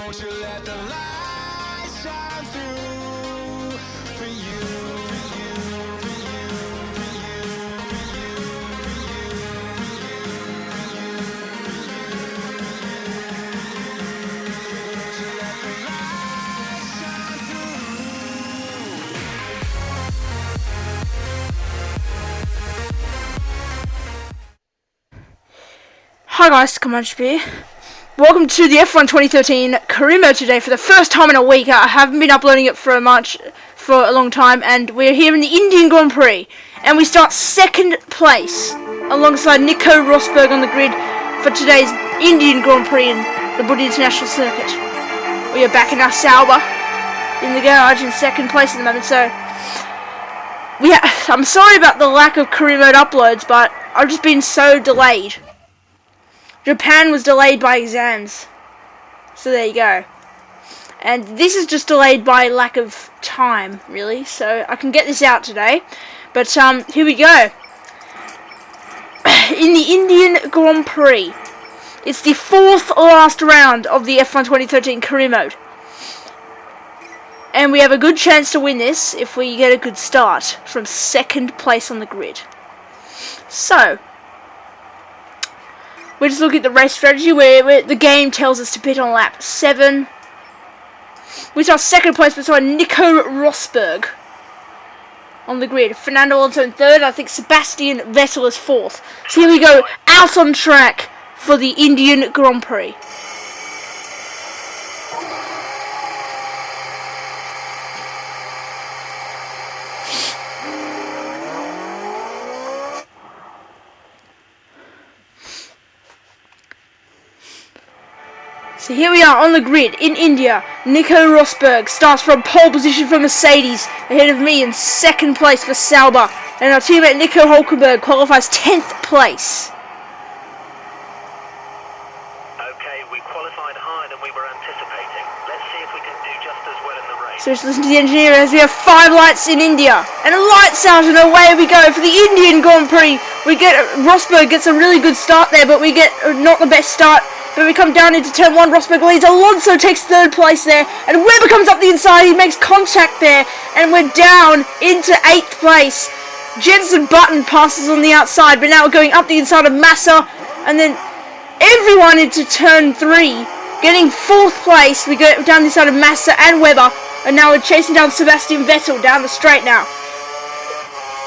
Won't you let the light shine through for you, for you, for you, for you, for you, for you, for you, for you. Won't you let the light shine through? Hi guys, Comanche here. Welcome to the F1 2013 career mode today for the first time in a week. I haven't been uploading it for a long time, and we're here in the Indian Grand Prix, and we start second place alongside Nico Rosberg on the grid for today's Indian Grand Prix in the Budi International Circuit. We are back in our Sauber in the garage in second place at the moment, so I'm sorry about the lack of career mode uploads, but I've just been so delayed. Japan was delayed by exams, so there you go. And this is just delayed by lack of time, really, so I can get this out today. But here we go. In the Indian Grand Prix, it's the fourth last round of the F1 2013 career mode. And we have a good chance to win this if we get a good start from second place on the grid. So, we just look at the race strategy where the game tells us to pit on lap 7. We start second place beside Nico Rosberg on the grid. Fernando Alonso in third. I think Sebastian Vettel is fourth. So here we go, out on track for the Indian Grand Prix. So here we are on the grid in India. Nico Rosberg starts from pole position for Mercedes, ahead of me in second place for Sauber. And our teammate Nico Hulkenberg qualifies 10th place. Okay, we qualified higher than we were anticipating. Let's see if we can do just as well in the race. So just listen to the engineer as we have 5 lights in India. And lights out and away we go for the Indian Grand Prix. Rosberg gets a really good start there, but we get not the best start. But we come down into turn 1, Rosberg leads, Alonso takes third place there, and Webber comes up the inside, he makes contact there, and we're down into 8th place. Jenson Button passes on the outside, but now we're going up the inside of Massa, and then everyone into turn 3, getting 4th place. We go down the side of Massa and Webber, and now we're chasing down Sebastian Vettel down the straight now.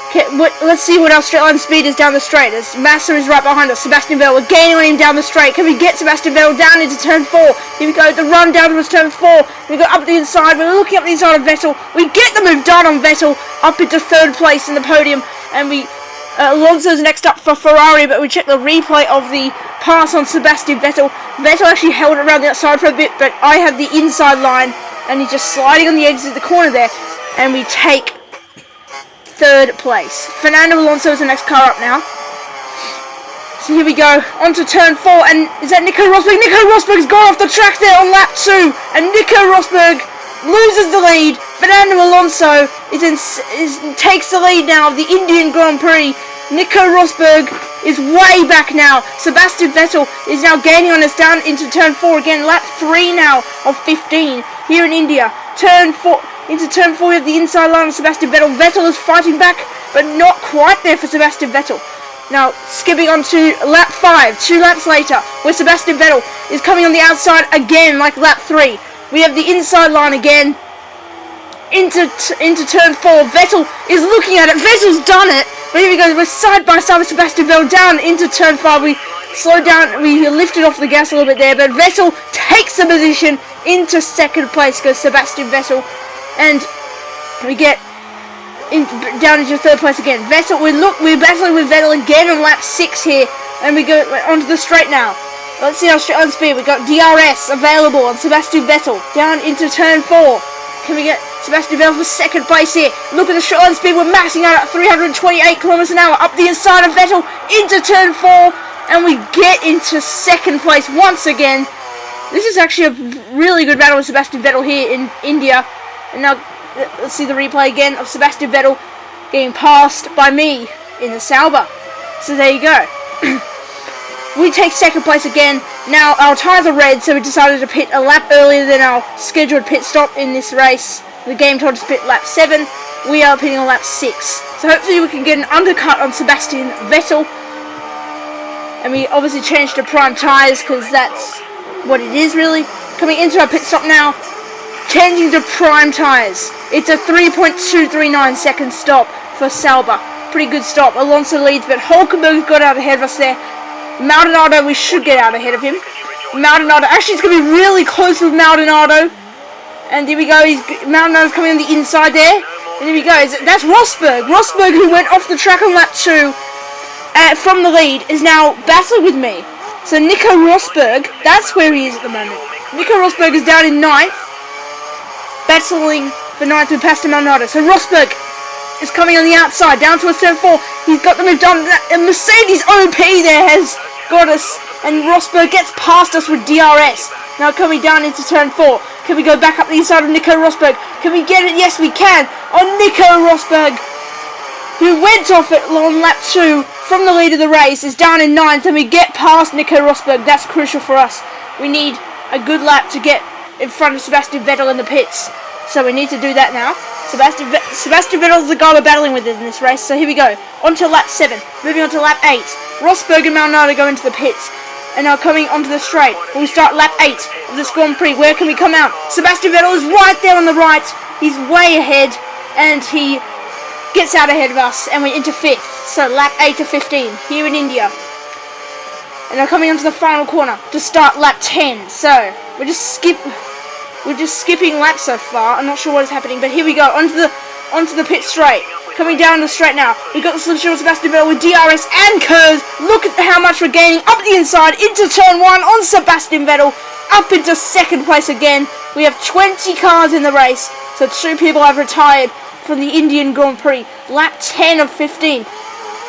Okay, let's see what our straight line speed is down the straight. As Massa is right behind us. Sebastian Vettel, we're gaining on him down the straight. Can we get Sebastian Vettel down into turn 4? Here we go, the run down towards turn 4. We go up the inside. We're looking up the inside of Vettel. We get the move done on Vettel up into 3rd place in the podium. And Alonso's next up for Ferrari, but we check the replay of the pass on Sebastian Vettel. Vettel actually held it around the outside for a bit, but I have the inside line, and he's just sliding on the exit of the corner there. And we take 3rd place. Fernando Alonso is the next car up now. So here we go, onto turn 4, and is that Nico Rosberg? Nico Rosberg's gone off the track there on lap 2, and Nico Rosberg loses the lead. Fernando Alonso takes the lead now of the Indian Grand Prix. Nico Rosberg is way back now. Sebastian Vettel is now gaining on us down into turn 4 again, lap 3 now of 15 here in India. Into turn 4 of the inside line of Sebastian Vettel. Vettel is fighting back, but not quite there for Sebastian Vettel. Now, skipping on to lap 5, 2 laps later, where Sebastian Vettel is coming on the outside again, like lap 3. We have the inside line again. Into turn 4, Vettel is looking at it. Vettel's done it. But here we go, we're side by side with Sebastian Vettel down into turn 5. We slowed down, we lifted off the gas a little bit there, but Vettel takes the position. Into 2nd place goes Sebastian Vettel. And we get down into 3rd place again. We're battling with Vettel again on lap 6 here, and we go onto the straight now. Let's see our straight line speed. We've got DRS available on Sebastian Vettel down into turn 4. Can we get Sebastian Vettel for 2nd place here? Look at the straight line speed. We're maxing out at 328 kilometers an hour up the inside of Vettel into turn 4, and we get into 2nd place once again. This is actually a really good battle with Sebastian Vettel here in India. And now, let's see the replay again of Sebastian Vettel getting passed by me in the Sauber. So there you go. we take second place again. Now our tyres are red, so we decided to pit a lap earlier than our scheduled pit stop in this race. The game told us to pit lap 7. We are pitting on lap 6. So hopefully we can get an undercut on Sebastian Vettel. And we obviously changed to prime tyres because that's what it is really. Coming into our pit stop now, changing to prime tyres. It's a 3.239 second stop for Sauber. Pretty good stop. Alonso leads, but Hulkenberg got out ahead of us there. Maldonado, we should get out ahead of him. Maldonado, actually it's going to be really close with Maldonado. And here we go, Maldonado's coming on the inside there. And here we go, that's Rosberg. Rosberg, who went off the track on lap 2 from the lead, is now battling with me. So Nico Rosberg, that's where he is at the moment. Nico Rosberg is down in 9th, battling for 9th with Pastor Maldonado. So Rosberg is coming on the outside, down to a turn 4. He's got the move done. And Mercedes OP there has got us. And Rosberg gets past us with DRS. Now coming down into turn 4. Can we go back up the inside of Nico Rosberg? Can we get it? Yes, we can. On Nico Rosberg, who went off it on lap 2 from the lead of the race, is down in 9th. And we get past Nico Rosberg. That's crucial for us. We need a good lap to get in front of Sebastian Vettel in the pits. So we need to do that now. Sebastian Vettel is the guy we're battling with in this race. So here we go. On to lap 7. Moving on to lap 8. Rosberg and Maldonado go into the pits. And now coming onto the straight. We start lap 8 of this Grand Prix. Where can we come out? Sebastian Vettel is right there on the right. He's way ahead. And he gets out ahead of us. And we're into 5th. So lap 8 to 15 here in India. And now coming onto the final corner to start lap 10. So we're just skipping laps so far. I'm not sure what is happening, but here we go onto the pit straight. Coming down the straight now. We've got the slipstream of Sebastian Vettel with DRS and curves. Look at how much we're gaining up the inside into turn 1 on Sebastian Vettel. Up into second place again. We have 20 cars in the race, so 2 people have retired from the Indian Grand Prix. Lap 10 of 15.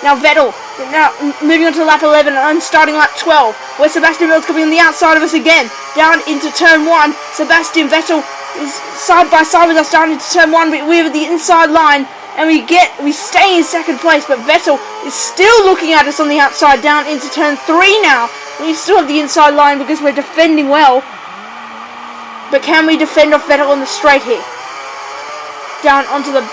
Now Vettel, now moving on to lap 11 and starting lap 12, where Sebastian Vettel's coming on the outside of us again, down into turn 1. Sebastian Vettel is side by side with us down into turn 1, but we're at the inside line, and we stay in second place, but Vettel is still looking at us on the outside, down into turn 3 now. We still have the inside line because we're defending well, but can we defend off Vettel on the straight here? Down onto the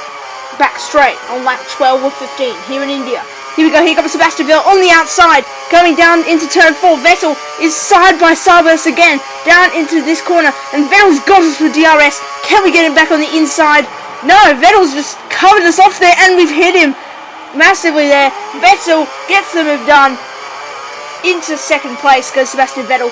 back straight on lap 12 or 15 here in India. Here we go, here comes Sebastian Vettel on the outside, coming down into turn 4. Vettel is side by side with us again, down into this corner, and Vettel's got us with DRS. Can we get him back on the inside? No, Vettel's just covered us off there, and we've hit him massively there. Vettel gets the move done. Into second place goes Sebastian Vettel.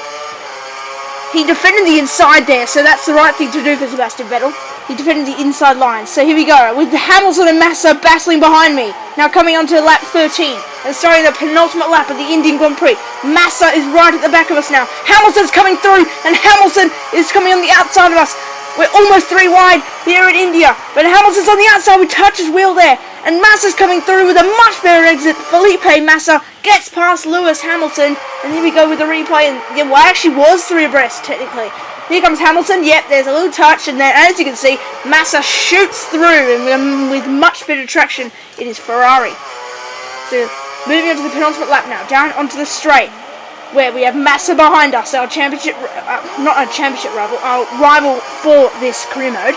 He defended the inside there, so that's the right thing to do for Sebastian Vettel. He defended the inside line. So here we go, with Hamilton and Massa battling behind me. Now coming on to lap 13, and starting the penultimate lap of the Indian Grand Prix. Massa is right at the back of us now. Hamilton's coming through, and Hamilton is coming on the outside of us. We're almost 3 wide here in India, but Hamilton's on the outside. We touch his wheel there, and Massa's coming through with a much better exit. Felipe Massa gets past Lewis Hamilton, and here we go with the replay. And yeah, well, actually was 3 abreast technically. Here comes Hamilton. Yep, there's a little touch, and then as you can see, Massa shoots through, and with much better traction, it is Ferrari. So moving on to the penultimate lap now, down onto the straight, where we have Massa behind us, our championship, not a championship rival, our rival for this career mode.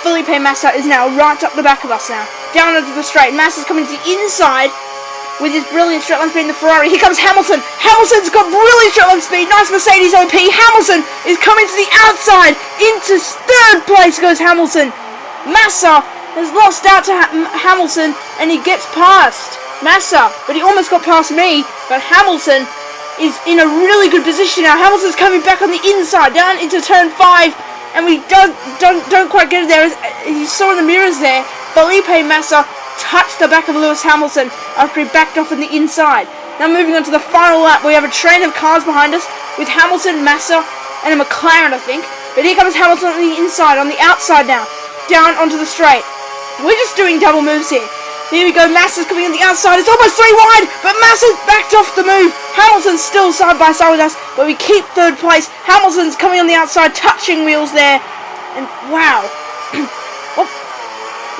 Felipe Massa is now right up the back of us now. Down onto the straight, Massa's coming to the inside with his brilliant straight line speed in the Ferrari. Here comes Hamilton. Hamilton's got brilliant straight line speed. Nice Mercedes OP. Hamilton is coming to the outside. Into third place goes Hamilton. Massa has lost out to Hamilton, and he gets past Massa, but he almost got past me. But Hamilton is in a really good position now. Hamilton's coming back on the inside, down into turn 5, and we don't quite get it there. As you saw in the mirrors there, Felipe Massa touched the back of Lewis Hamilton after he backed off on the inside. Now moving on to the final lap, we have a train of cars behind us with Hamilton, Massa, and a McLaren, I think. But here comes Hamilton on the inside, on the outside now, down onto the straight. We're just doing double moves here. Here we go, Massa's coming on the outside. It's almost 3 wide, but Massa's backed off the move. Hamilton's still side by side with us, but we keep third place. Hamilton's coming on the outside, touching wheels there. And wow.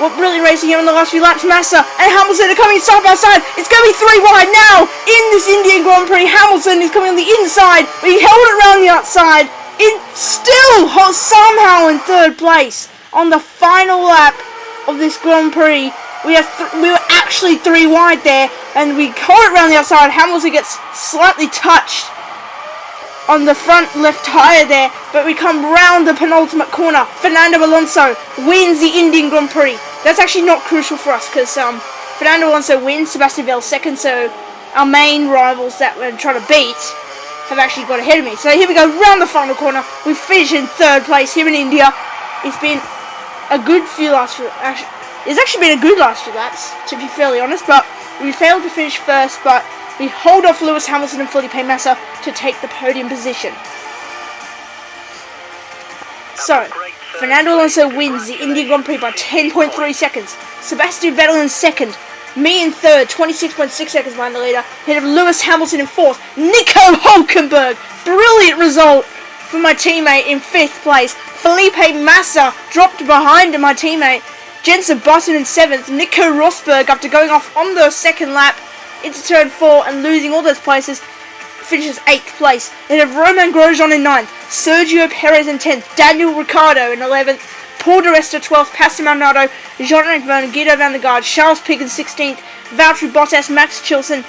Oh, What brilliant racing here in the last few laps. Massa and Hamilton are coming side by side. It's going to be 3 wide now in this Indian Grand Prix. Hamilton is coming on the inside, but he held it around the outside. Still somehow in 3rd place on the final lap of this Grand Prix. We were actually 3 wide there, and we hold it around the outside. Hamilton gets slightly touched on the front left tyre there, but we come round the penultimate corner. Fernando Alonso wins the Indian Grand Prix. That's actually not crucial for us because Fernando Alonso wins, Sebastian Vettel second, so our main rivals that we're trying to beat have actually got ahead of me. So here we go, round the final corner. We finish in 3rd place here in India. It's been a good few last few, it's actually been a good last few laps, to be fairly honest, but we failed to finish first, but we hold off Lewis Hamilton and Felipe Massa to take the podium position. So, Fernando Alonso wins the Indian Grand Prix by 10.3 seconds. Sebastian Vettel in 2nd. Me in 3rd, 26.6 seconds behind the leader. Ahead of Lewis Hamilton in 4th. Nico Hulkenberg. Brilliant result for my teammate in 5th place. Felipe Massa dropped behind my teammate. Jenson Button in 7th. Nico Rosberg, after going off on the 2nd lap into turn 4 and losing all those places, finishes 8th place. Ahead of Romain Grosjean in 9th. Sergio Perez in 10th. Daniel Ricciardo in 11th. Paul di Resta 12th, Pastor Maldonado, Jean-Eric Vergne, Guido van der Garde, Charles Pic in 16th, Valtteri Bottas, Max Chilton,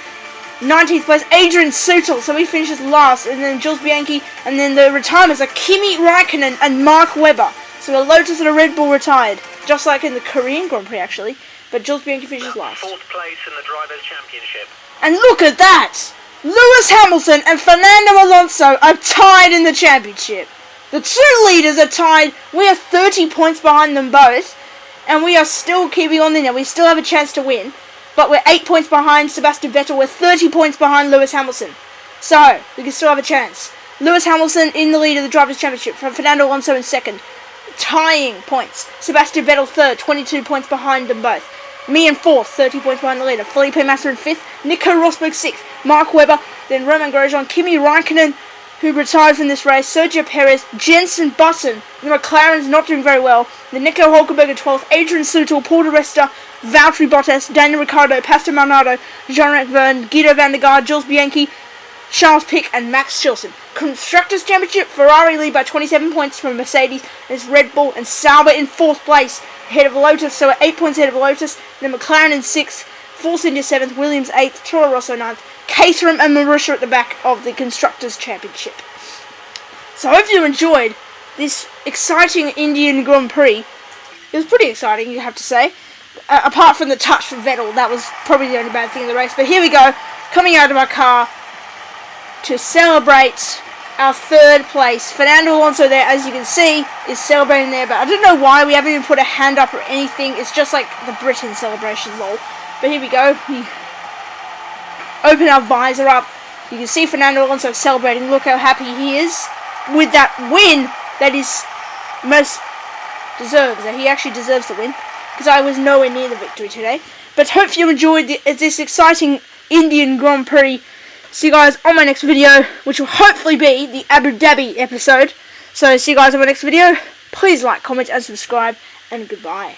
19th place, Adrian Sutil, so he finishes last, and then Jules Bianchi, and then the retirements are Kimi Raikkonen and Mark Webber. So a Lotus and a Red Bull retired, just like in the Korean Grand Prix actually, but Jules Bianchi finishes last. 4th place in the Drivers' Championship. And look at that! Lewis Hamilton and Fernando Alonso are tied in the championship. The 2 leaders are tied. We are 30 points behind them both. And we are still keeping on there. We still have a chance to win. But we're 8 points behind Sebastian Vettel. We're 30 points behind Lewis Hamilton. So, we can still have a chance. Lewis Hamilton in the lead of the Drivers' Championship. From Fernando Alonso in 2nd. Tying points. Sebastian Vettel 3rd. 22 points behind them both. Me in 4th. 30 points behind the leader. Felipe Massa in 5th. Nico Rosberg 6th. Mark Webber. Then Romain Grosjean. Kimi Raikkonen, who retired from this race, Sergio Perez, Jenson Button, the McLaren's not doing very well, the Nico Hulkenberg in 12th, Adrian Sutil, Paul di Resta, Valtteri Bottas, Daniel Ricciardo, Pastor Maldonado, Jean-Eric Vergne, Guido van der Garde, Jules Bianchi, Charles Pic and Max Chilton. Constructors' Championship, Ferrari lead by 27 points from Mercedes, there's Red Bull and Sauber in 4th place, ahead of Lotus, so 8 points ahead of Lotus, then McLaren in 6th, Force India 7th, Williams 8th, Toro Rosso 9th, Caterham and Marussia at the back of the Constructors' Championship. So I hope you enjoyed this exciting Indian Grand Prix. It was pretty exciting, you have to say. Apart from the touch from Vettel, that was probably the only bad thing in the race. But here we go, coming out of our car to celebrate our 3rd place. Fernando Alonso there, as you can see, is celebrating there. But I don't know why, we haven't even put a hand up or anything. It's just like the Britain celebration, lol. But here we go, we open our visor up. You can see Fernando Alonso celebrating. Look how happy he is with that win that is most deserves. He actually deserves the win because I was nowhere near the victory today. But hope you enjoyed this exciting Indian Grand Prix. See you guys on my next video, which will hopefully be the Abu Dhabi episode. So see you guys on my next video. Please like, comment and subscribe, and goodbye.